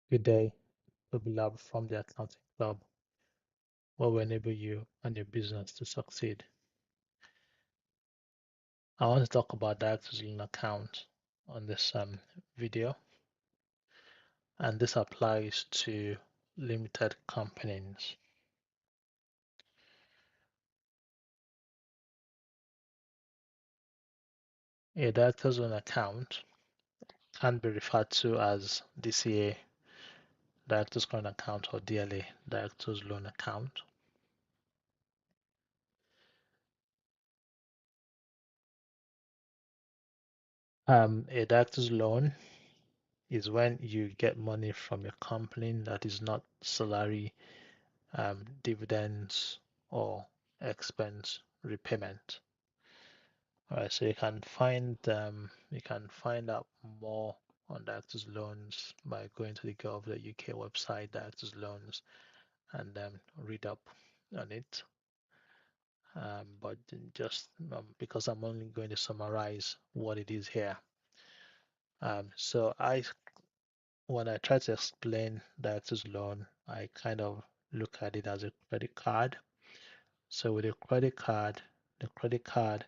Good day, Toby Lab from the Accounting Club, where we enable you and your business to succeed. I want to talk about director's loan account on this video, and this applies to limited companies. A director's loan account can be referred to as DCA, Director's Current Account, or DLA, Director's Loan Account. A director's loan is when you get money from your company that is not salary, dividends, or expense repayment. All right, so you can find out more on directors loans by going to the gov.uk website, directors loans, and read up on it. But just because I'm only going to summarize what it is here. So when I try to explain director's loan, I kind of look at it as a credit card. So with a credit card, the credit card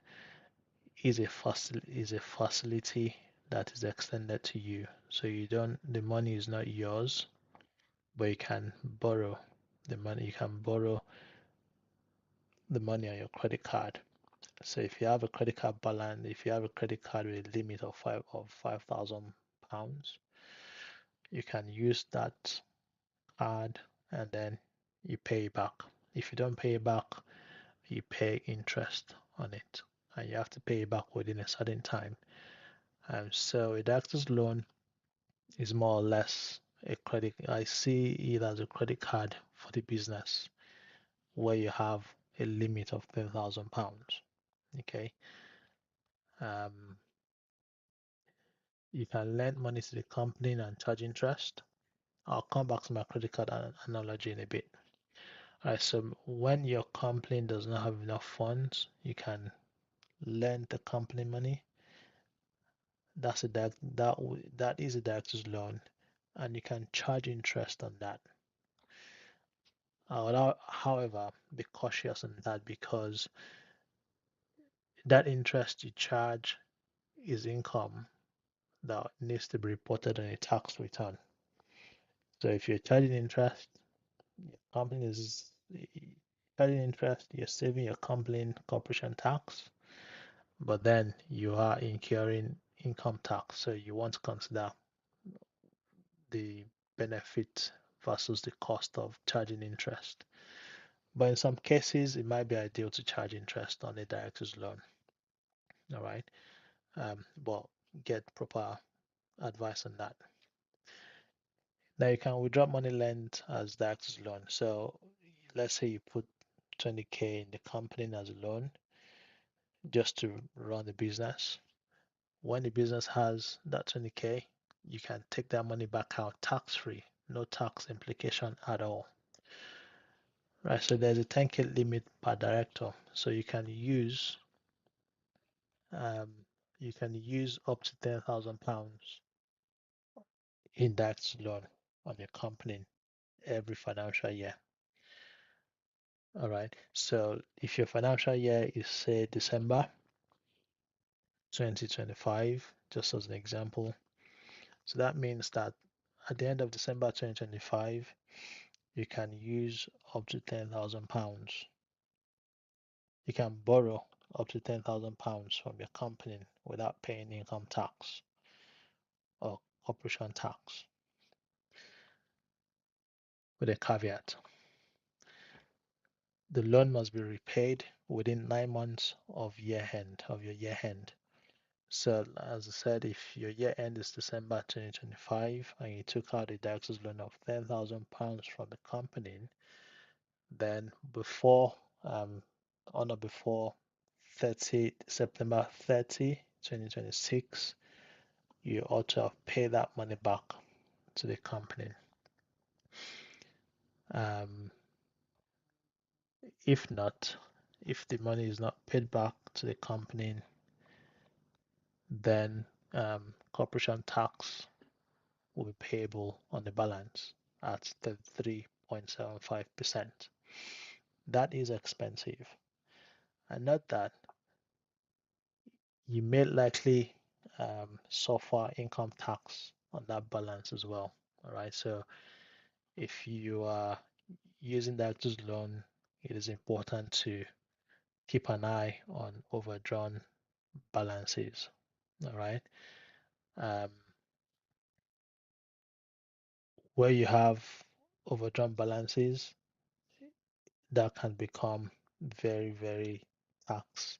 is a facility that is extended to you. So the money is not yours, but you can borrow the money. You can borrow the money on your credit card. So if you have a credit card balance, if you have a credit card with a limit of £5,000, you can use that card and then you pay it back. If you don't pay it back, you pay interest on it, and you have to pay it back within a certain time. So a director's loan is more or less a credit. I see it as a credit card for the business where you have a limit of £10,000. Okay. Um, you can lend money to the company and charge interest. I'll come back to my credit card analogy in a bit. All right, so when your company does not have enough funds, you can lend the company money. That is a director's loan, and you can charge interest on that. I would, however, be cautious on that because that interest you charge is income that needs to be reported on a tax return. So if you're charging interest, your company is charging interest, you're saving your company corporation tax, but then you are incurring income tax. So you want to consider the benefit versus the cost of charging interest. But in some cases, it might be ideal to charge interest on a director's loan. All right. But get proper advice on that. Now you can withdraw money lent as director's loan. So let's say you put 20K in the company as a loan just to run the business. When the business has that 20K, you can take that money back out tax free, no tax implication at all. Right, so there's a 10K limit per director. So um, you can use up to £10,000 in that loan on your company every financial year. All right. So if your financial year is say December 2025, just as an example, so that means that at the end of December 2025, you can use up to £10,000. You can borrow up to £10,000 from your company without paying income tax or corporation tax, with a caveat. The loan must be repaid within 9 months of your year end. So as I said, if your year end is December 2025 and you took out a director's loan of £10,000 from the company, then before on or before 30 September 30, 2026, you ought to have paid that money back to the company. Um, if not, if the money is not paid back to the company, then corporation tax will be payable on the balance at 33.75%. That is expensive. And not that you may likely suffer income tax on that balance as well. All right. So if you are using director's loan, it is important to keep an eye on overdrawn balances. All right. Um, where you have overdrawn balances, that can become very, very tax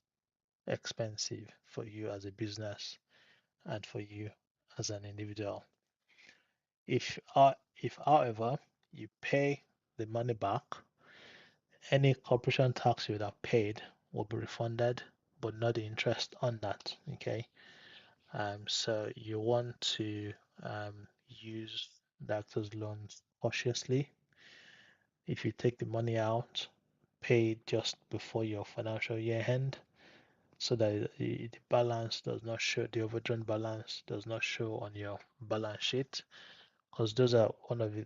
expensive for you as a business and for you as an individual. If however, you pay the money back, any corporation tax you would have paid will be refunded, but not the interest on that. Okay. So you want to use the actor's loans cautiously. If you take the money out, pay it just before your financial year end so that the balance does not show, the overdrawn balance does not show on your balance sheet, because those are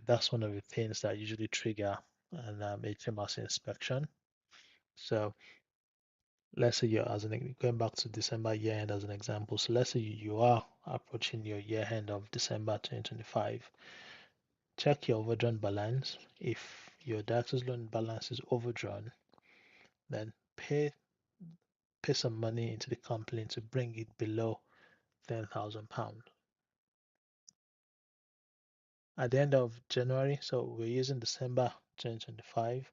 that's one of the things that usually trigger an HMRC inspection. So let's say you're going back to December year end as an example. So let's say you are approaching your year end of December 2025. Check your overdrawn balance. If your director's loan balance is overdrawn, then pay some money into the company to bring it below £10,000. At the end of January, so we're using December 2025.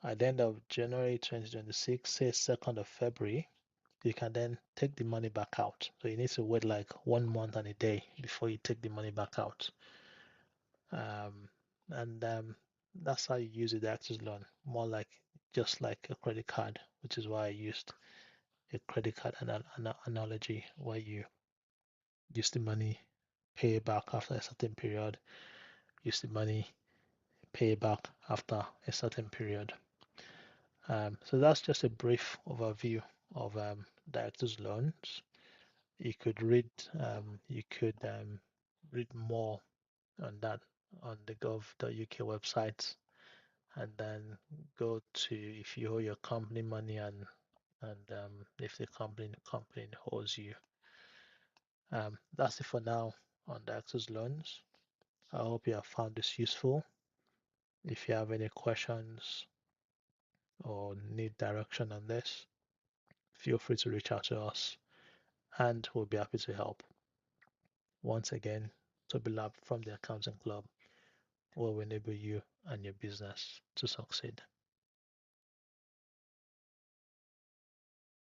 At the end of January 2026, say 2nd of February, you can then take the money back out. So you need to wait like 1 month and a day before you take the money back out. And that's how you use the director's loan, more like just like a credit card, which is why I used a credit card analogy where you use the money, pay it back after a certain period, use the money, pay it back after a certain period. So that's just a brief overview of director's loans. You could read more on that on the gov.uk website, and then go to if you owe your company money and if the company owes you. That's it for now on director's loans. I hope you have found this useful. If you have any questions or need direction on this, feel free to reach out to us and we'll be happy to help. Once again, Toby Lab from the Accounting Club will enable you and your business to succeed.